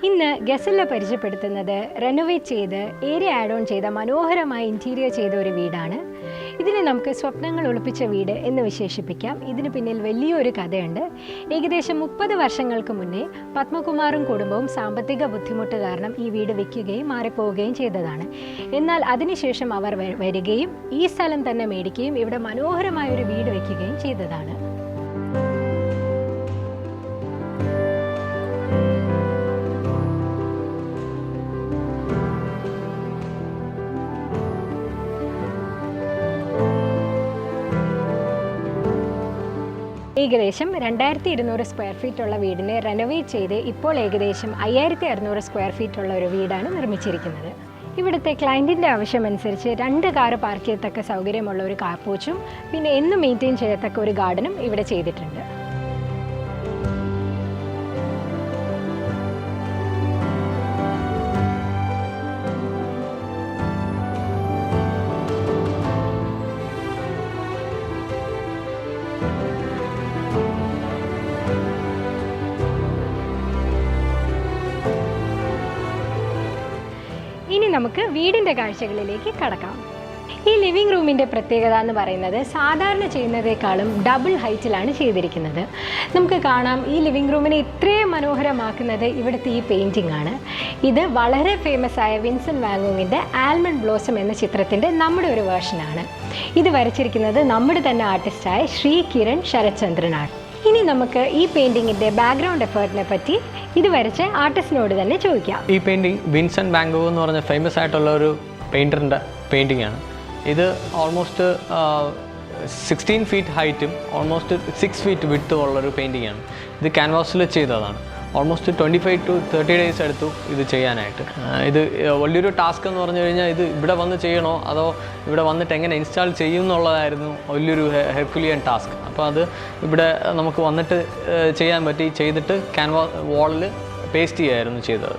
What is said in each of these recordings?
ഇന്ന് ഗസല്ല പരിചയപ്പെടുത്തുന്നത് റെനോവേറ്റ് ചെയ്ത് ഏരിയ ആഡ് ഓൺ ചെയ്ത മനോഹരമായ ഇൻറ്റീരിയർ ചെയ്ത ഒരു വീടാണ്. ഇതിനെ നമുക്ക് സ്വപ്നങ്ങൾ ഒളിപ്പിച്ച വീട് എന്ന് വിശേഷിപ്പിക്കാം. ഇതിന് പിന്നിൽ വലിയൊരു കഥയുണ്ട്. ഏകദേശം 30 വർഷങ്ങൾക്ക് മുന്നേ പത്മകുമാറും കുടുംബവും സാമ്പത്തിക ബുദ്ധിമുട്ട് കാരണം ഈ വീട് വിൽക്കുകയും മാറിപ്പോവുകയും ചെയ്തതാണ്. എന്നാൽ അതിനുശേഷം അവർ വരികയും ഈ സ്ഥലം തന്നെ മേടിക്കുകയും ഇവിടെ മനോഹരമായൊരു വീട് വയ്ക്കുകയും ചെയ്തതാണ്. ഏകദേശം 2200 സ്ക്വയർ ഫീറ്റ് ഉള്ള വീടിനെ റെനോവേറ്റ് ചെയ്ത് ഇപ്പോൾ ഏകദേശം 5600 സ്ക്വയർ ഫീറ്റ് ഉള്ള ഒരു വീടാണ് നിർമ്മിച്ചിരിക്കുന്നത്. ഇവിടുത്തെ ക്ലയൻറ്റിൻ്റെ ആവശ്യമനുസരിച്ച് 2 കാറ് പാർക്ക് ചെയ്യത്തക്ക സൗകര്യമുള്ള ഒരു കാർ പോർച്ചും പിന്നെ എന്നും മെയിൻറ്റെയിൻ ചെയ്യത്തക്ക ഒരു ഗാർഡനും ഇവിടെ ചെയ്തിട്ടുണ്ട്. ഇനി നമുക്ക് വീടിൻ്റെ കാഴ്ചകളിലേക്ക് കടക്കാം. ഈ ലിവിംഗ് റൂമിൻ്റെ പ്രത്യേകത എന്ന് പറയുന്നത് സാധാരണ ചെയ്യുന്നതേക്കാളും ഡബിൾ ഹൈറ്റിലാണ് ചെയ്തിരിക്കുന്നത്. നമുക്ക് കാണാം ഈ ലിവിംഗ് റൂമിനെ ഇത്രയും മനോഹരമാക്കുന്നത് ഇവിടുത്തെ ഈ പെയിൻറ്റിംഗ് ആണ്. ഇത് വളരെ ഫേമസ് ആയ വിൻസെൻ്റ് വാൻ ഗോഗിൻ്റെ ആൽമണ്ട് ബ്ലോസം എന്ന ചിത്രത്തിൻ്റെ നമ്മുടെ ഒരു വേർഷനാണ്. ഇത് വരച്ചിരിക്കുന്നത് നമ്മുടെ തന്നെ ആർട്ടിസ്റ്റായ ശരത്ചന്ദ്രനാണ്. ഇനി നമുക്ക് ഈ പെയിൻറ്റിങ്ങിൻ്റെ ബാക്ക്ഗ്രൗണ്ട് എഫേർട്ടിനെ പറ്റി ഇത് വരച്ച ആർട്ടിസ്റ്റിനോട് തന്നെ ചോദിക്കാം. ഈ പെയിൻറ്റിങ് വിൻസെൻ്റ് വാൻ ഗോഗ് എന്ന് പറഞ്ഞ ഫേമസ് ആയിട്ടുള്ള ഒരു പെയിൻറ്ററിൻ്റെ പെയിൻറ്റിംഗ് ആണ്. ഇത് ഓൾമോസ്റ്റ് 16 ഫീറ്റ് ഹൈറ്റും ഓൾമോസ്റ്റ് 6 ഫീറ്റ് വിഡ്ത്തും ഉള്ളൊരു പെയിൻറ്റിംഗ് ആണ്. ഇത് ക്യാൻവാസിൽ ചെയ്തതാണ്. ഓൾമോസ്റ്റ് 25 to 30 ഡേയ്സ് എടുത്തു ഇത് ചെയ്യാനായിട്ട്. ഇത് വലിയൊരു ടാസ്ക് എന്ന് പറഞ്ഞു കഴിഞ്ഞാൽ ഇത് ഇവിടെ വന്ന് ചെയ്യണോ അതോ ഇവിടെ വന്നിട്ട് എങ്ങനെ ഇൻസ്റ്റാൾ ചെയ്യും എന്നുള്ളതായിരുന്നു വലിയൊരു ഹെർക്കുലിയൻ ടാസ്ക്. അപ്പോൾ അത് ഇവിടെ നമുക്ക് വന്നിട്ട് ചെയ്യാൻ പറ്റി. ചെയ്തിട്ട് വാളിൽ പേസ്റ്റ് ചെയ്യുകയായിരുന്നു ചെയ്തത്.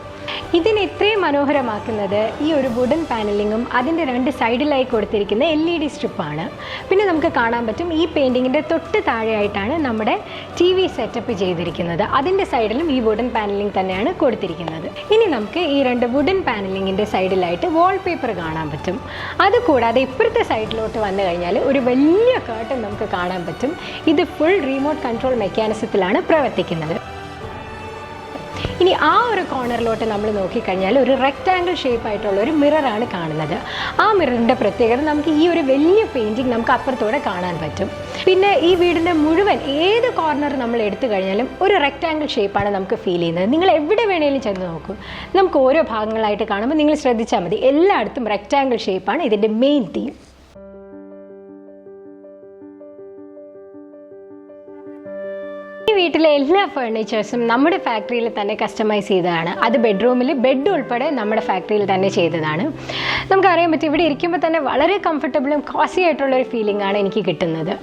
ഇതിനെ ഇത്രയും മനോഹരമാക്കുന്നത് ഈ ഒരു വുഡൻ പാനലിങ്ങും അതിൻ്റെ 2 സൈഡിലായി കൊടുത്തിരിക്കുന്ന LED സ്ട്രിപ്പാണ്. പിന്നെ നമുക്ക് കാണാൻ പറ്റും ഈ പെയിൻറ്റിങ്ങിൻ്റെ തൊട്ട് താഴെയായിട്ടാണ് നമ്മുടെ TV സെറ്റപ്പ് ചെയ്തിരിക്കുന്നത്. അതിൻ്റെ സൈഡിലും ഈ വുഡൻ പാനലിംഗ് തന്നെയാണ് കൊടുത്തിരിക്കുന്നത്. ഇനി നമുക്ക് ഈ 2 വുഡൻ പാനലിങ്ങിൻ്റെ സൈഡിലായിട്ട് വാൾപേപ്പർ കാണാൻ പറ്റും. അതുകൂടാതെ ഇപ്പുറത്തെ സൈഡിലോട്ട് വന്നു കഴിഞ്ഞാൽ ഒരു വലിയ കർട്ടൻ നമുക്ക് കാണാൻ പറ്റും. ഇത് ഫുൾ റിമോട്ട് കൺട്രോൾ മെക്കാനിസത്തിലാണ് പ്രവർത്തിക്കുന്നത്. ഇനി ആ ഒരു കോർണറിലോട്ട് നമ്മൾ നോക്കിക്കഴിഞ്ഞാൽ ഒരു റെക്റ്റാങ്കിൾ ഷേപ്പായിട്ടുള്ള ഒരു മിററാണ് കാണുന്നത്. ആ മിററിൻ്റെ പ്രത്യേകത നമുക്ക് ഈ ഒരു വലിയ പെയിൻറ്റിങ് നമുക്ക് അപ്പുറത്തോടെ കാണാൻ പറ്റും. പിന്നെ ഈ വീടിൻ്റെ മുഴുവൻ ഏത് കോർണർ നമ്മൾ എടുത്തു കഴിഞ്ഞാലും ഒരു റെക്റ്റാങ്കിൾ ഷേപ്പാണ് നമുക്ക് ഫീൽ ചെയ്യുന്നത്. നിങ്ങൾ എവിടെ വേണേലും ചെന്ന് നോക്കൂ, നമുക്ക് ഓരോ ഭാഗങ്ങളായിട്ട് കാണുമ്പോൾ നിങ്ങൾ ശ്രദ്ധിച്ചാൽ മതി, എല്ലായിടത്തും റെക്റ്റാങ്കിൾ ഷേപ്പാണ് ഇതിൻ്റെ മെയിൻ തീം. ഈ വീട്ടിലെ എല്ലാ ഫർണിച്ചേഴ്സും നമ്മുടെ ഫാക്ടറിയിൽ തന്നെ കസ്റ്റമൈസ് ചെയ്തതാണ്. അത് ബെഡ്റൂമിൽ ബെഡ് ഉൾപ്പെടെ നമ്മുടെ ഫാക്ടറിയിൽ തന്നെ ചെയ്തതാണ്. നമുക്കറിയാൻ പറ്റും ഇവിടെ ഇരിക്കുമ്പോൾ തന്നെ വളരെ കംഫർട്ടബിളും കോസി ആയിട്ടുള്ളൊരു ഫീലിംഗ് ആണ് എനിക്ക് കിട്ടുന്നത്.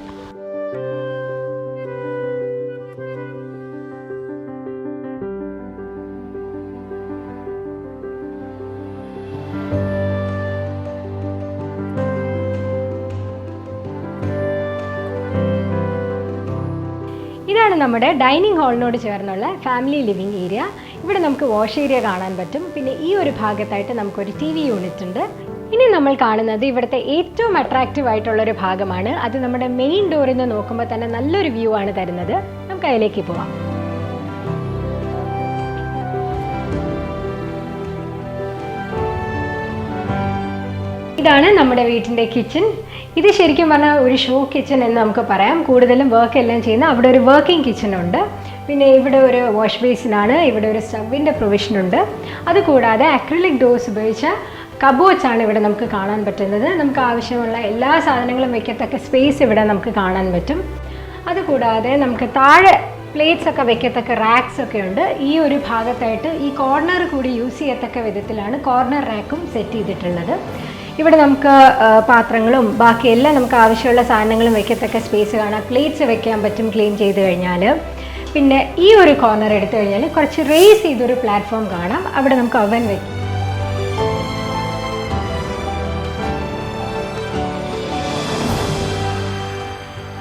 ഇതാണ് നമ്മുടെ ഡൈനിങ് ഹാളിനോട് ചേർന്നുള്ള ഫാമിലി ലിവിംഗ് ഏരിയ. ഇവിടെ നമുക്ക് വാഷ് ഏരിയ കാണാൻ പറ്റും. പിന്നെ ഈ ഒരു ഭാഗത്തായിട്ട് നമുക്കൊരു TV യൂണിറ്റ് ഉണ്ട്. ഇനി നമ്മൾ കാണുന്നത് ഇവിടുത്തെ ഏറ്റവും അട്രാക്റ്റീവ് ആയിട്ടുള്ളൊരു ഭാഗമാണ്. അത് നമ്മുടെ മെയിൻ ഡോറിൽ നിന്ന് നോക്കുമ്പോൾ തന്നെ നല്ലൊരു വ്യൂ ആണ് തരുന്നത്. നമുക്ക് അതിലേക്ക് പോവാം. ഇതാണ് നമ്മുടെ വീട്ടിൻ്റെ കിച്ചൺ. ഇത് ശരിക്കും പറഞ്ഞാൽ ഒരു ഷോ കിച്ചൺ എന്ന് നമുക്ക് പറയാം. കൂടുതലും വർക്ക് എല്ലാം ചെയ്യുന്ന അവിടെ ഒരു വർക്കിംഗ് കിച്ചൺ ഉണ്ട്. പിന്നെ ഇവിടെ ഒരു വാഷ് ബേസിനാണ്, ഇവിടെ ഒരു സ്റ്റവിൻ്റെ പ്രൊവിഷനുണ്ട്. അതുകൂടാതെ അക്രിലിക് ഡോർസ് ഉപയോഗിച്ച കബോർഡ്സ് ആണ് ഇവിടെ നമുക്ക് കാണാൻ പറ്റുന്നത്. നമുക്ക് ആവശ്യമുള്ള എല്ലാ സാധനങ്ങളും വെക്കത്തക്ക സ്പേസ് ഇവിടെ നമുക്ക് കാണാൻ പറ്റും. അതുകൂടാതെ നമുക്ക് താഴെ പ്ലേറ്റ്സ് ഒക്കെ വെക്കത്തക്ക റാക്സ് ഒക്കെ ഉണ്ട്. ഈ ഒരു ഭാഗത്തായിട്ട് ഈ കോർണർ കൂടി യൂസ് ചെയ്യത്തക്ക വിധത്തിലാണ് കോർണർ റാക്കും സെറ്റ് ചെയ്തിട്ടുള്ളത്. ഇവിടെ നമുക്ക് പാത്രങ്ങളും ബാക്കിയെല്ലാം നമുക്ക് ആവശ്യമുള്ള സാധനങ്ങളും വെക്കത്തക്ക സ്പേസ് കാണാം. പ്ലേറ്റ്സ് വെക്കാൻ പറ്റും ക്ലീൻ ചെയ്ത് കഴിഞ്ഞാൽ. പിന്നെ ഈ ഒരു കോർണർ എടുത്തു കഴിഞ്ഞാൽ കുറച്ച് റേസ് ചെയ്തൊരു പ്ലാറ്റ്ഫോം കാണാം. അവിടെ നമുക്ക് അവൻ വെക്കാം.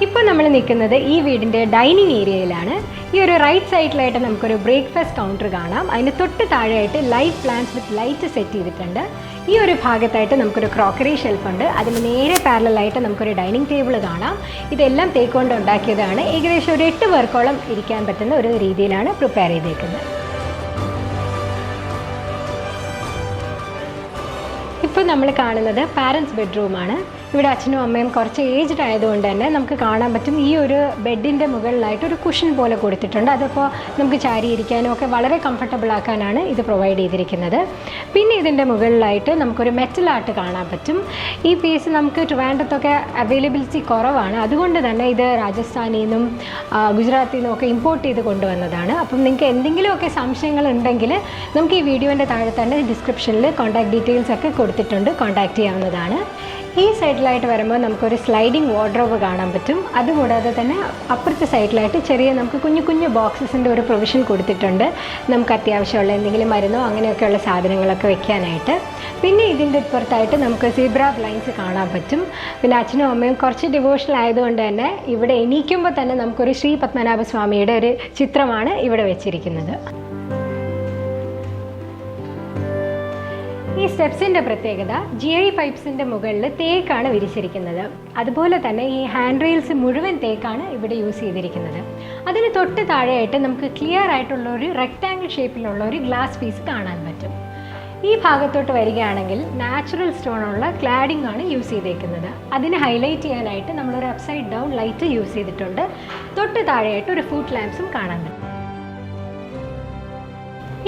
ഇപ്പോൾ നമ്മൾ നിൽക്കുന്നത് ഈ വീടിൻ്റെ ഡൈനിങ് ഏരിയയിലാണ്. ഈ ഒരു റൈറ്റ് സൈഡിലായിട്ട് നമുക്കൊരു ബ്രേക്ക്ഫാസ്റ്റ് കൗണ്ടർ കാണാം. അതിന് തൊട്ട് താഴെയായിട്ട് live plants with light set ചെയ്തിട്ടുണ്ട്. ഈ ഒരു ഭാഗത്തായിട്ട് നമുക്കൊരു ക്രോക്കറി ഷെൽഫുണ്ട്. അതിന് നേരെ പാരലായിട്ട് നമുക്കൊരു ഡൈനിങ് ടേബിൾ കാണാം. ഇതെല്ലാം തേക്ക് ഉണ്ടാക്കിയതാണ്. ഏകദേശം ഒരു 8 പേർക്കോളം ഇരിക്കാൻ പറ്റുന്ന ഒരു രീതിയിലാണ് പ്രിപ്പയർ ചെയ്തേക്കുന്നത്. ഇപ്പോൾ നമ്മൾ കാണുന്നത് പാരൻസ് ബെഡ്റൂമാണ്. ഇവിടെ അച്ഛനും അമ്മയും കുറച്ച് ഏജ്ഡ് ആയതുകൊണ്ട് തന്നെ നമുക്ക് കാണാൻ പറ്റും ഈ ഒരു ബെഡിൻ്റെ മുകളിലായിട്ട് ഒരു കുഷൻ പോലെ കൊടുത്തിട്ടുണ്ട്. അതിപ്പോൾ നമുക്ക് ചാരിയിരിക്കാനും ഒക്കെ വളരെ കംഫർട്ടബിൾ ആക്കാനാണ് ഇത് പ്രൊവൈഡ് ചെയ്തിരിക്കുന്നത്. പിന്നെ ഇതിൻ്റെ മുകളിലായിട്ട് നമുക്കൊരു മെറ്റൽ ആർട്ട് കാണാൻ പറ്റും. ഈ പീസ് നമുക്ക് ട്രിവാൻഡ്രത്തൊക്കെ അവൈലബിലിറ്റി കുറവാണ്. അതുകൊണ്ട് തന്നെ ഇത് രാജസ്ഥാനിൽ നിന്നും ഗുജറാത്തിൽ നിന്നും ഒക്കെ ഇമ്പോർട്ട് ചെയ്ത് കൊണ്ടുവന്നതാണ്. അപ്പം നിങ്ങൾക്ക് എന്തെങ്കിലുമൊക്കെ സംശയങ്ങളുണ്ടെങ്കിൽ നമുക്ക് ഈ വീഡിയോൻ്റെ താഴെ തന്നെ ഡിസ്ക്രിപ്ഷനിൽ കോൺടാക്ട് ഡീറ്റെയിൽസ് ഒക്കെ കൊടുത്തിട്ടുണ്ട്, കോൺടാക്ട് ചെയ്യാവുന്നതാണ്. ഈ സൈഡിലായിട്ട് വരുമ്പോൾ നമുക്കൊരു സ്ലൈഡിങ് വാർഡ്രോബ് കാണാൻ പറ്റും. അതുകൂടാതെ തന്നെ അപ്പുറത്തെ സൈഡിലായിട്ട് ചെറിയ നമുക്ക് കുഞ്ഞു കുഞ്ഞു ബോക്സസിൻ്റെ ഒരു പ്രൊവിഷൻ കൊടുത്തിട്ടുണ്ട്, നമുക്ക് അത്യാവശ്യമുള്ള എന്തെങ്കിലും മരുന്നോ അങ്ങനെയൊക്കെയുള്ള സാധനങ്ങളൊക്കെ വെക്കാനായിട്ട്. പിന്നെ ഇതിൻ്റെ ഇപ്പുറത്തായിട്ട് നമുക്ക് സീബ്ര ബ്ലൈൻഡ്സ് കാണാൻ പറ്റും. പിന്നെ അച്ഛനും അമ്മയും കുറച്ച് ഡിവോഷണൽ ആയതുകൊണ്ട് തന്നെ ഇവിടെ എണീക്കുമ്പോൾ തന്നെ നമുക്കൊരു ശ്രീ പത്മനാഭസ്വാമിയുടെ ഒരു ചിത്രമാണ് ഇവിടെ വെച്ചിരിക്കുന്നത്. ഈ സ്റ്റെപ്സിൻ്റെ പ്രത്യേകത GI പൈപ്സിൻ്റെ മുകളിൽ തേക്കാണ് വിരിച്ചിരിക്കുന്നത്. അതുപോലെ തന്നെ ഈ ഹാൻഡ് റെയിൽസ് മുഴുവൻ തേക്കാണ് ഇവിടെ യൂസ് ചെയ്തിരിക്കുന്നത്. അതിന് തൊട്ട് താഴെയായിട്ട് നമുക്ക് ക്ലിയർ ആയിട്ടുള്ള ഒരു റെക്റ്റാങ്കിൾ ഷേപ്പിലുള്ള ഒരു ഗ്ലാസ് പീസ് കാണാൻ പറ്റും. ഈ ഭാഗത്തോട്ട് വരികയാണെങ്കിൽ നാച്ചുറൽ സ്റ്റോണുള്ള ക്ലാഡിംഗ് ആണ് യൂസ് ചെയ്തേക്കുന്നത്. അതിനെ ഹൈലൈറ്റ് ചെയ്യാനായിട്ട് നമ്മളൊരു അപ്സൈഡ് ഡൗൺ ലൈറ്റ് യൂസ് ചെയ്തിട്ടുണ്ട്. തൊട്ട് താഴെയായിട്ട് ഒരു ഫുഡ് ലാംപ്സും കാണാൻ പറ്റും.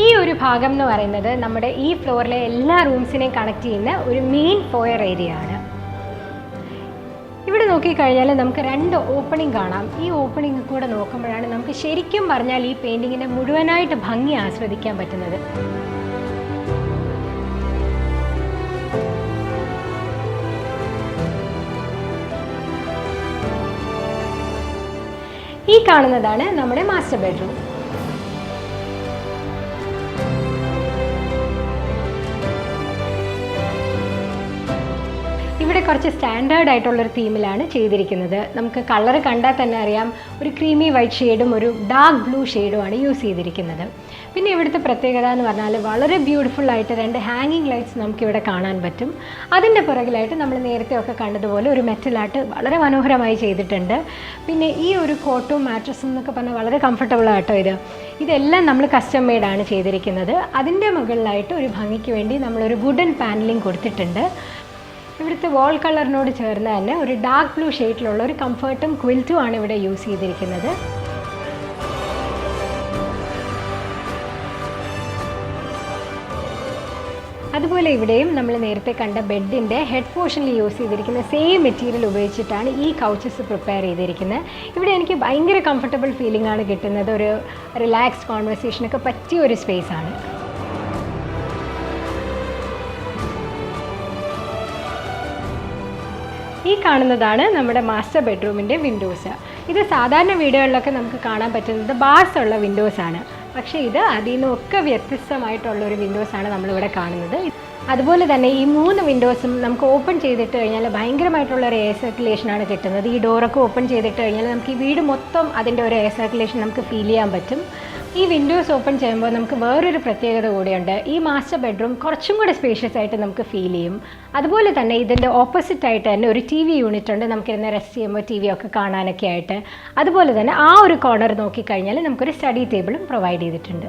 ഈ ഒരു ഭാഗം എന്ന് പറയുന്നത് നമ്മുടെ ഈ ഫ്ലോറിലെ എല്ലാ റൂംസിനെയും കണക്ട് ചെയ്യുന്ന ഒരു മെയിൻ ഫോയർ ഏരിയ ആണ്. ഇവിടെ നോക്കിക്കഴിഞ്ഞാൽ നമുക്ക് 2 ഓപ്പണിംഗ് കാണാം. ഈ ഓപ്പണിംഗ് കൂടെ നോക്കുമ്പോഴാണ് നമുക്ക് ശരിക്കും പറഞ്ഞാൽ ഈ പെയിൻറ്റിങ്ങിൻ്റെ മുഴുവനായിട്ട് ഭംഗി ആസ്വദിക്കാൻ പറ്റുന്നത്. ഈ കാണുന്നതാണ് നമ്മുടെ മാസ്റ്റർ ബെഡ്റൂം. ഇവിടെ കുറച്ച് സ്റ്റാൻഡേർഡ് ആയിട്ടുള്ളൊരു തീമിലാണ് ചെയ്തിരിക്കുന്നത്. നമുക്ക് കളർ കണ്ടാൽ തന്നെ അറിയാം, ഒരു ക്രീമി വൈറ്റ് ഷെയ്ഡും ഒരു ഡാർക്ക് ബ്ലൂ ഷെയ്ഡുമാണ് യൂസ് ചെയ്തിരിക്കുന്നത്. പിന്നെ ഇവിടുത്തെ പ്രത്യേകത എന്ന് പറഞ്ഞാൽ വളരെ ബ്യൂട്ടിഫുൾ ആയിട്ട് 2 ഹാങ്ങിങ് ലൈറ്റ്സ് നമുക്കിവിടെ കാണാൻ പറ്റും. അതിൻ്റെ പുറകിലായിട്ട് നമ്മൾ നേരത്തെ ഒക്കെ കണ്ടതുപോലെ ഒരു മെറ്റൽ ആർട്ട് വളരെ മനോഹരമായി ചെയ്തിട്ടുണ്ട്. പിന്നെ ഈ ഒരു കോട്ടും മാട്രസും എന്നൊക്കെ പറഞ്ഞാൽ വളരെ കംഫർട്ടബിൾ ആട്ടോ ഇതെല്ലാം നമ്മൾ കസ്റ്റം മെയ്ഡാണ് ചെയ്തിരിക്കുന്നത്. അതിൻ്റെ മുകളിലായിട്ട് ഒരു ഭംഗിക്ക് വേണ്ടി നമ്മളൊരു വുഡൻ പാനലിംഗ് കൊടുത്തിട്ടുണ്ട്. ഇവിടുത്തെ വാൾ കളറിനോട് ചേർന്ന് തന്നെ ഒരു ഡാർക്ക് ബ്ലൂ ഷെയ്ഡിലുള്ള ഒരു കംഫർട്ടും ക്വിൽറ്റും ആണ് ഇവിടെ യൂസ് ചെയ്തിരിക്കുന്നത്. അതുപോലെ ഇവിടെയും നമ്മൾ നേരത്തെ കണ്ട ബെഡിൻ്റെ ഹെഡ് പോർഷനിൽ യൂസ് ചെയ്തിരിക്കുന്ന സെയിം മെറ്റീരിയൽ ഉപയോഗിച്ചിട്ടാണ് ഈ കൗച്ചസ് പ്രിപ്പയർ ചെയ്തിരിക്കുന്നത്. ഇവിടെ എനിക്ക് ഭയങ്കര കംഫർട്ടബിൾ ഫീലിംഗ് ആണ് കിട്ടുന്നത്. ഒരു റിലാക്സ്ഡ് കോൺവെർസേഷനൊക്കെ പറ്റിയ ഒരു സ്പേസാണ്. ഈ കാണുന്നതാണ് നമ്മുടെ മാസ്റ്റർ ബെഡ്റൂമിൻ്റെ വിൻഡോസ്. ഇത് സാധാരണ വീടുകളിലൊക്കെ നമുക്ക് കാണാൻ പറ്റുന്നത് ബാർസ് ഉള്ള വിൻഡോസാണ്. പക്ഷേ ഇത് അതിൽ നിന്നൊക്കെ വ്യത്യസ്തമായിട്ടുള്ളൊരു വിൻഡോസാണ് നമ്മളിവിടെ കാണുന്നത്. അതുപോലെ തന്നെ ഈ 3 വിൻഡോസും നമുക്ക് ഓപ്പൺ ചെയ്തിട്ട് കഴിഞ്ഞാൽ ഭയങ്കരമായിട്ടുള്ളൊരു എയർ സർക്കുലേഷനാണ് കിട്ടുന്നത്. ഈ ഡോറൊക്കെ ഓപ്പൺ ചെയ്തിട്ട് കഴിഞ്ഞാൽ നമുക്ക് ഈ വീട് മൊത്തം അതിൻ്റെ ഒരു എയർ സർക്കുലേഷൻ നമുക്ക് ഫീൽ ചെയ്യാൻ പറ്റും. ഈ വിൻഡോസ് ഓപ്പൺ ചെയ്യുമ്പോൾ നമുക്ക് വേറൊരു പ്രത്യേകത കൂടിയുണ്ട്. ഈ മാസ്റ്റർ ബെഡ്റൂം കുറച്ചും കൂടെ സ്പേഷ്യസ് ആയിട്ട് നമുക്ക് ഫീൽ ചെയ്യും. അതുപോലെ തന്നെ ഇതിൻ്റെ ഓപ്പോസിറ്റ് ആയിട്ട് തന്നെ ഒരു TV യൂണിറ്റ് ഉണ്ട്, നമുക്കിരുന്ന് റെസ്റ്റ് ചെയ്യുമ്പോൾ TV ഒക്കെ കാണാനൊക്കെ ആയിട്ട്. അതുപോലെ തന്നെ ആ ഒരു കോർണർ നോക്കിക്കഴിഞ്ഞാൽ നമുക്കൊരു സ്റ്റഡി ടേബിളും പ്രൊവൈഡ് ചെയ്തിട്ടുണ്ട്.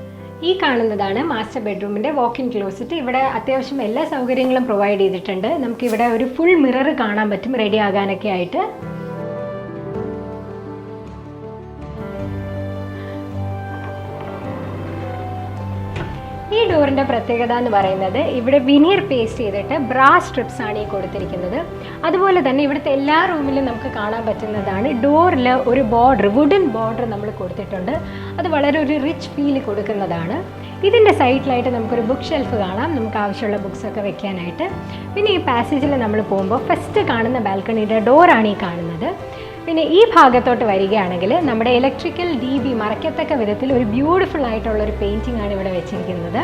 ഈ കാണുന്നതാണ് മാസ്റ്റർ ബെഡ്റൂമിൻ്റെ വാക്ക് ഇൻ ക്ലോസറ്റ്. ഇവിടെ അത്യാവശ്യം എല്ലാ സൗകര്യങ്ങളും പ്രൊവൈഡ് ചെയ്തിട്ടുണ്ട്. നമുക്കിവിടെ ഒരു ഫുൾ മിറർ കാണാൻ പറ്റും റെഡി ആകാനൊക്കെ ആയിട്ട്. ഈ ഡോറിൻ്റെ പ്രത്യേകത എന്ന് പറയുന്നത് ഇവിടെ വിനീർ പേസ്റ്റ് ചെയ്തിട്ട് ബ്രാസ് സ്ട്രിപ്സ് ആണ് ഈ കൊടുത്തിരിക്കുന്നത്. അതുപോലെ തന്നെ ഇവിടുത്തെ എല്ലാ റൂമിലും നമുക്ക് കാണാൻ പറ്റുന്നതാണ് ഡോറിൽ ഒരു ബോർഡർ, വുഡൻ ബോർഡർ നമ്മൾ കൊടുത്തിട്ടുണ്ട്. അത് വളരെ ഒരു റിച്ച് ഫീൽ കൊടുക്കുന്നതാണ്. ഇതിൻ്റെ സൈഡിലായിട്ട് നമുക്കൊരു ബുക്ക് ഷെൽഫ് കാണാം, നമുക്ക് ആവശ്യമുള്ള ബുക്സൊക്കെ വെക്കാനായിട്ട്. പിന്നെ ഈ പാസേജിൽ നമ്മൾ പോകുമ്പോൾ ഫസ്റ്റ് കാണുന്ന ബാൽക്കണിയുടെ ഡോറാണ് ഈ കാണുന്നത്. പിന്നെ ഈ ഭാഗത്തോട്ട് വരികയാണെങ്കിൽ നമ്മുടെ ഇലക്ട്രിക്കൽ DB മറക്കത്തക്ക വിധത്തിൽ ഒരു ബ്യൂട്ടിഫുൾ ആയിട്ടുള്ളൊരു പെയിൻറ്റിംഗ് ആണ് ഇവിടെ വെച്ചിരിക്കുന്നത്.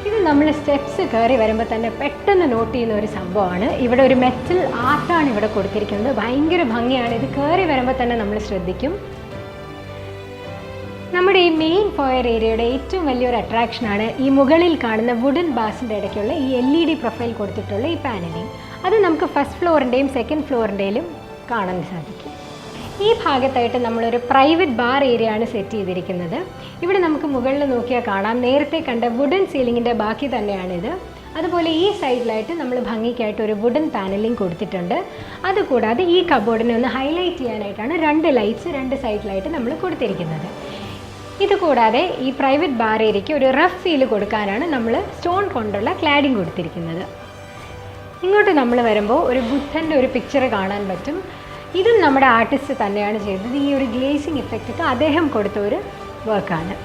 ഇത് നമ്മൾ സ്റ്റെപ്സ് കയറി വരുമ്പോൾ തന്നെ പെട്ടെന്ന് നോട്ട് ചെയ്യുന്ന ഒരു സംഭവമാണ് ഇവിടെ ഒരു മെറ്റൽ ആർട്ടാണ് ഇവിടെ കൊടുത്തിരിക്കുന്നത്. ഭയങ്കര ഭംഗിയാണ്. ഇത് കയറി വരുമ്പോൾ തന്നെ നമ്മൾ ശ്രദ്ധിക്കും. നമ്മുടെ ഈ മെയിൻ ഫോയർ ഏരിയയുടെ ഏറ്റവും വലിയൊരു അട്രാക്ഷനാണ് ഈ മുകളിൽ കാണുന്ന വുഡൻ ബാസിൻ്റെ ഇടയ്ക്കുള്ള ഈ LED പ്രൊഫൈൽ കൊടുത്തിട്ടുള്ള ഈ പാനലിംഗ്. അത് നമുക്ക് ഫസ്റ്റ് ഫ്ലോറിൻ്റെയും സെക്കൻഡ് ഫ്ലോറിൻ്റെയിലും കാണാൻ സാധിക്കും. ഈ ഭാഗത്തായിട്ട് നമ്മളൊരു പ്രൈവറ്റ് ബാർ ഏരിയ ആണ് സെറ്റ് ചെയ്തിരിക്കുന്നത്. ഇവിടെ നമുക്ക് മുകളിൽ നോക്കിയാൽ കാണാം നേരത്തെ കണ്ട വുഡൻ സീലിങ്ങിൻ്റെ ബാക്കി തന്നെയാണിത്. അതുപോലെ ഈ സൈഡിലായിട്ട് നമ്മൾ ഭംഗിക്കായിട്ട് ഒരു വുഡൻ പാനലിംഗ് കൊടുത്തിട്ടുണ്ട്. അതുകൂടാതെ ഈ കബോർഡിനെ ഒന്ന് ഹൈലൈറ്റ് ചെയ്യാനായിട്ടാണ് 2 ലൈറ്റ്സ് 2 സൈഡിലായിട്ട് നമ്മൾ കൊടുത്തിരിക്കുന്നത്. ഇതുകൂടാതെ ഈ പ്രൈവറ്റ് ബാർ ഏരിയയ്ക്ക് ഒരു റഫ് ഫീൽ കൊടുക്കാനാണ് നമ്മൾ സ്റ്റോൺ കൊണ്ടുള്ള ക്ലാഡിങ് കൊടുത്തിരിക്കുന്നത്. ഇങ്ങോട്ട് നമ്മൾ വരുമ്പോൾ ഒരു ബുദ്ധൻ്റെ ഒരു പിക്ചർ കാണാൻ പറ്റും. ഇതും നമ്മുടെ ആർട്ടിസ്റ്റ് തന്നെയാണ് ചെയ്തത്. ഈ ഒരു ഗ്ലേസിങ് ഇഫക്റ്റൊക്കെ അദ്ദേഹം കൊടുത്ത ഒരു വർക്കാണ്.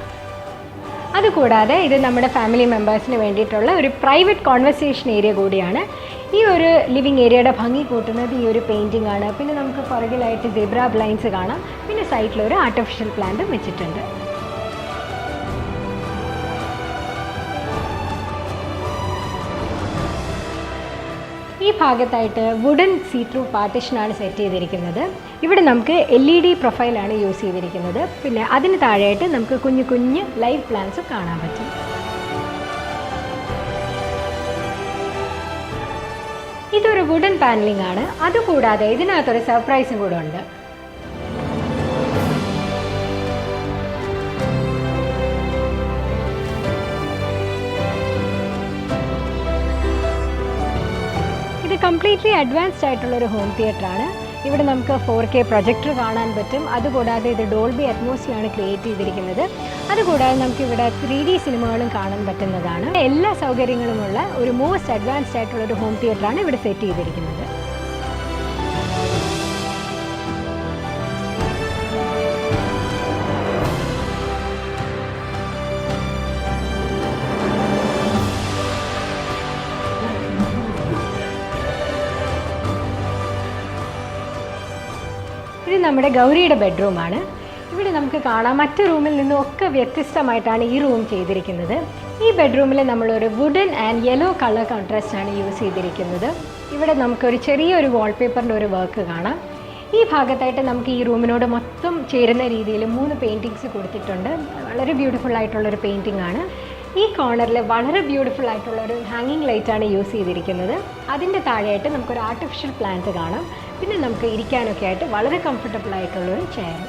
അതുകൂടാതെ ഇത് നമ്മുടെ ഫാമിലി മെമ്പേഴ്സിന് വേണ്ടിയിട്ടുള്ള ഒരു പ്രൈവറ്റ് കോൺവെർസേഷൻ ഏരിയ കൂടിയാണ്. ഈ ഒരു ലിവിങ് ഏരിയയുടെ ഭംഗി കൂട്ടുന്നത് ഈ ഒരു പെയിൻറ്റിംഗ് ആണ്. പിന്നെ നമുക്ക് പുറകിലായിട്ട് സെബ്ര ബ്ലൈൻഡ്സ് കാണാം. പിന്നെ സൈഡിലൊരു ആർട്ടിഫിഷ്യൽ പ്ലാന്റും വെച്ചിട്ടുണ്ട്. ഈ ഭാഗത്തായിട്ട് വുഡൻ സീ ത്രൂ പാർട്ടിഷനാണ് സെറ്റ് ചെയ്തിരിക്കുന്നത്. ഇവിടെ നമുക്ക് LED പ്രൊഫൈലാണ് യൂസ് ചെയ്തിരിക്കുന്നത്. പിന്നെ അതിന് താഴെയായിട്ട് നമുക്ക് കുഞ്ഞു കുഞ്ഞ് ലൈവ് പ്ലാന്റ്സും കാണാൻ പറ്റും. ഇതൊരു വുഡൻ പാനലിംഗ് ആണ്. അതുകൂടാതെ ഇതിനകത്തൊരു സർപ്രൈസും കൂടെ ഉണ്ട്. കംപ്ലീറ്റ്ലി അഡ്വാൻസ്ഡ് ആയിട്ടുള്ളൊരു ഹോം തിയേറ്ററാണ്. ഇവിടെ നമുക്ക് 4K പ്രൊജക്ടർ കാണാൻ പറ്റും. അതുകൂടാതെ ഇത് ഡോൾബി അറ്റ്മോസിലാണ് ക്രിയേറ്റ് ചെയ്തിരിക്കുന്നത്. അതുകൂടാതെ നമുക്കിവിടെ 3D സിനിമകളും കാണാൻ പറ്റുന്നതാണ്. എല്ലാ സൗകര്യങ്ങളുമുള്ള ഒരു മോസ്റ്റ് അഡ്വാൻസ്ഡ് ആയിട്ടുള്ളൊരു ഹോം തിയേറ്ററാണ് ഇവിടെ സെറ്റ് ചെയ്തിരിക്കുന്നത്. ഇത് നമ്മുടെ ഗൗരിയുടെ ബെഡ്റൂമാണ്. ഇവിടെ നമുക്ക് കാണാം മറ്റു റൂമിൽ നിന്നും ഒക്കെ വ്യത്യസ്തമായിട്ടാണ് ഈ റൂം ചെയ്തിരിക്കുന്നത്. ഈ ബെഡ്റൂമിൽ നമ്മളൊരു വുഡൻ ആൻഡ് യെല്ലോ കളർ കോൺട്രാസ്റ്റാണ് യൂസ് ചെയ്തിരിക്കുന്നത്. ഇവിടെ നമുക്കൊരു ചെറിയൊരു വാൾപേപ്പറിൻ്റെ ഒരു വർക്ക് കാണാം. ഈ ഭാഗത്തായിട്ട് നമുക്ക് ഈ റൂമിനോട് മൊത്തം ചേരുന്ന രീതിയിൽ 3 പെയിൻറ്റിങ്സ് കൊടുത്തിട്ടുണ്ട്. വളരെ ബ്യൂട്ടിഫുൾ ആയിട്ടുള്ളൊരു പെയിൻറ്റിംഗ് ആണ്. ഈ കോർണറിൽ വളരെ ബ്യൂട്ടിഫുൾ ആയിട്ടുള്ളൊരു ഹാങ്ങിങ് ലൈറ്റാണ് യൂസ് ചെയ്തിരിക്കുന്നത്. അതിൻ്റെ താഴെയായിട്ട് നമുക്കൊരു ആർട്ടിഫിഷ്യൽ പ്ലാന്റ് കാണാം. പിന്നെ നമുക്ക് ഇരിക്കാനൊക്കെ ആയിട്ട് വളരെ കംഫർട്ടബിൾ ആയിട്ടുള്ളൊരു ചെയർ.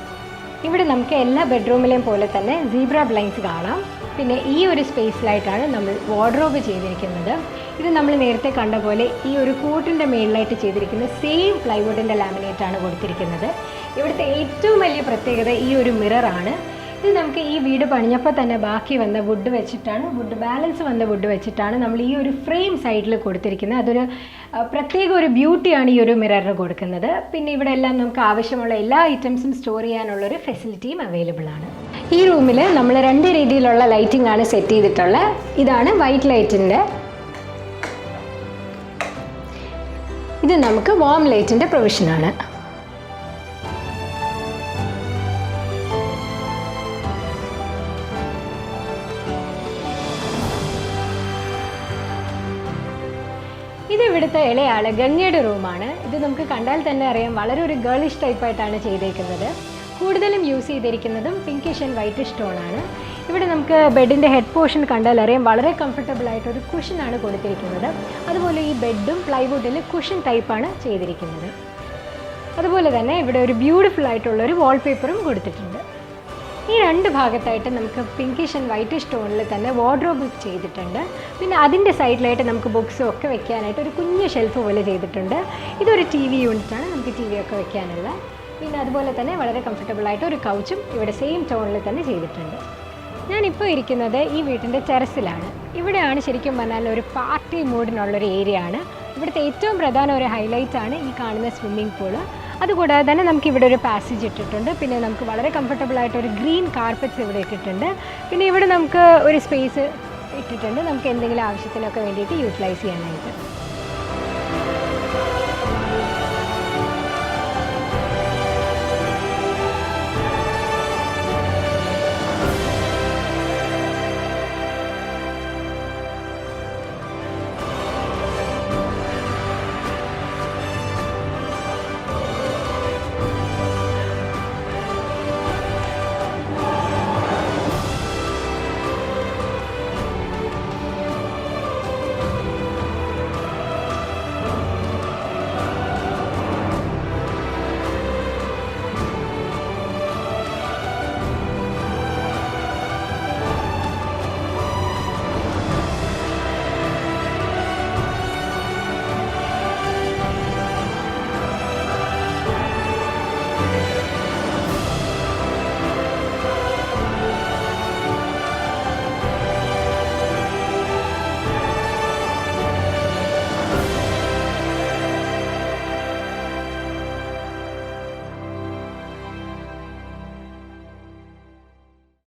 ഇവിടെ നമുക്ക് എല്ലാ ബെഡ്റൂമിലെയും പോലെ തന്നെ സീബ്ര ബ്ലൈൻഡ്സ് കാണാം. പിന്നെ ഈ ഒരു സ്പേസിലായിട്ടാണ് നമ്മൾ വാർഡ്രോബ് ചെയ്തിരിക്കുന്നത്. ഇത് നമ്മൾ നേരത്തെ കണ്ട പോലെ ഈ ഒരു കൂട്ടിൻ്റെ മേളിലായിട്ട് ചെയ്തിരിക്കുന്ന സെയിം പ്ലൈവുഡിൻ്റെ ലാമിനേറ്റാണ് കൊടുത്തിരിക്കുന്നത്. ഇവിടുത്തെ ഏറ്റവും വലിയ പ്രത്യേകത ഈ ഒരു മിററാണ്. ഇത് നമുക്ക് ഈ വീട് പണിഞ്ഞപ്പോൾ തന്നെ ബാക്കി വന്ന വുഡ് ബാലൻസ് വന്ന വുഡ് വെച്ചിട്ടാണ് നമ്മൾ ഈ ഒരു ഫ്രെയിം സൈഡിൽ കൊടുത്തിരിക്കുന്നത്. അതൊരു പ്രത്യേക ഒരു ബ്യൂട്ടിയാണ് ഈ ഒരു മിററിന് കൊടുക്കുന്നത്. പിന്നെ ഇവിടെ എല്ലാം നമുക്ക് ആവശ്യമുള്ള എല്ലാ ഐറ്റംസും സ്റ്റോർ ചെയ്യാനുള്ളൊരു ഫെസിലിറ്റിയും അവൈലബിൾ ആണ്. ഈ റൂമിൽ നമ്മൾ 2 രീതിയിലുള്ള ലൈറ്റിംഗ് ആണ് സെറ്റ് ചെയ്തിട്ടുള്ളത്. ഇതാണ് വൈറ്റ് ലൈറ്റിൻ്റെ, ഇത് നമുക്ക് വാം ലൈറ്റിൻ്റെ പ്രൊവിഷനാണ്. ഇത് ഇവിടുത്തെ ഇളയാള് ഗംഗയുടെ റൂമാണ്. ഇത് നമുക്ക് കണ്ടാൽ തന്നെ അറിയാം വളരെ ഒരു ഗേളിഷ് ടൈപ്പായിട്ടാണ് ചെയ്തേക്കുന്നത്. കൂടുതലും യൂസ് ചെയ്തിരിക്കുന്നതും പിങ്കിഷ് ആൻഡ് വൈറ്റ് സ്റ്റോണാണ്. ഇവിടെ നമുക്ക് ബെഡിൻ്റെ ഹെഡ് പോർഷൻ കണ്ടാൽ അറിയാം വളരെ കംഫർട്ടബിൾ ആയിട്ടൊരു കുഷനാണ് കൊടുത്തിരിക്കുന്നത്. അതുപോലെ ഈ ബെഡും പ്ലൈവുഡിൽ കുഷൻ ടൈപ്പാണ് ചെയ്തിരിക്കുന്നത്. അതുപോലെ തന്നെ ഇവിടെ ഒരു ബ്യൂട്ടിഫുൾ ആയിട്ടുള്ളൊരു വാൾപേപ്പറും കൊടുത്തിട്ടുണ്ട്. ഈ 2 ഭാഗത്തായിട്ട് നമുക്ക് പിങ്കിഷ് ആൻഡ് വൈറ്റ് സ്റ്റോണിൽ തന്നെ വാർഡ്രോബ് ചെയ്തിട്ടുണ്ട്. പിന്നെ അതിൻ്റെ സൈഡിലായിട്ട് നമുക്ക് ബുക്സും ഒക്കെ വെക്കാനായിട്ട് ഒരു കുഞ്ഞ് ഷെൽഫ് പോലെ ചെയ്തിട്ടുണ്ട്. ഇതൊരു TV യൂണിറ്റാണ്, നമുക്ക് TV ഒക്കെ വെക്കാനുള്ള. പിന്നെ അതുപോലെ തന്നെ വളരെ കംഫർട്ടബിളായിട്ട് ഒരു കൗച്ചും ഇവിടെ സെയിം ടോണിൽ തന്നെ ചെയ്തിട്ടുണ്ട്. ഞാനിപ്പോൾ ഇരിക്കുന്നത് ഈ വീട്ടിൻ്റെ ടെറസിലാണ്. ഇവിടെയാണ് ശരിക്കും പറഞ്ഞാൽ ഒരു പാർട്ടി മൂഡിനുള്ളൊരു ഏരിയ ആണ്. ഇവിടുത്തെ ഏറ്റവും പ്രധാന ഒരു ഹൈലൈറ്റാണ് ഈ കാണുന്ന സ്വിമ്മിംഗ് പൂള്. അതുകൂടാതെ തന്നെ നമുക്ക് ഇവിടെ ഒരു പാസേജ് ഇട്ടിട്ടുണ്ട്. പിന്നെ നമുക്ക് വളരെ കംഫർട്ടബിൾ ആയിട്ട് ഒരു ഗ്രീൻ കാർപ്പറ്റ്സ് ഇവിടെ ഇട്ടിട്ടുണ്ട്. പിന്നെ ഇവിടെ നമുക്ക് ഒരു സ്പേസ് ഇട്ടിട്ടുണ്ട് നമുക്ക് എന്തെങ്കിലും ആവശ്യത്തിനൊക്കെ വേണ്ടിയിട്ട് യൂട്ടിലൈസ് ചെയ്യാനായിട്ട്.